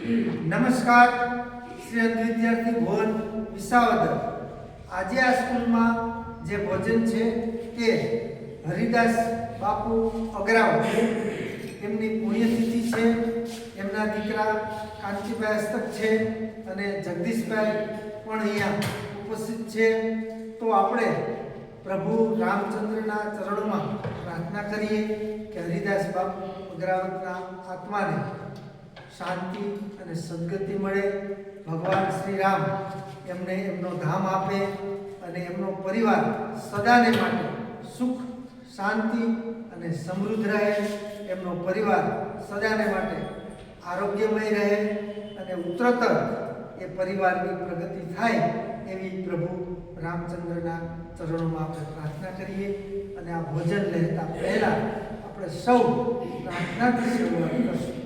નમસ્કાર શ્રી વિદ્યાર્થી ભવન વિસાવદર। આજે આ સ્કૂલમાં જે ભોજન છે તે હરિદાસ બાપુ અગ્રાવ એમની પુણ્યતિથિ છે। એમના દીકરા કાંતિભાઈ હસ્તક છે અને જગદીશભાઈ પણ અહીંયા ઉપસ્થિત છે। તો આપણે પ્રભુ રામચંદ્રના ચરણોમાં પ્રાર્થના કરીએ કે હરિદાસ બાપુ અગ્રાવતના આત્માને શાંતિ અને સદગતિ મળે, ભગવાન શ્રી રામ એમને એમનો ધામ આપે અને એમનો પરિવાર સદાને માટે સુખ શાંતિ અને સમૃદ્ધ રહે, એમનો પરિવાર સદાને માટે આરોગ્યમય રહે અને ઉત્તરોત્તર એ પરિવારની પ્રગતિ થાય એવી પ્રભુ રામચંદ્રના ચરણોમાં આપણે પ્રાર્થના કરીએ। અને આ ભોજન લેતા પહેલા આપણે સૌ પ્રાર્થનાથી શરૂઆત કરશું।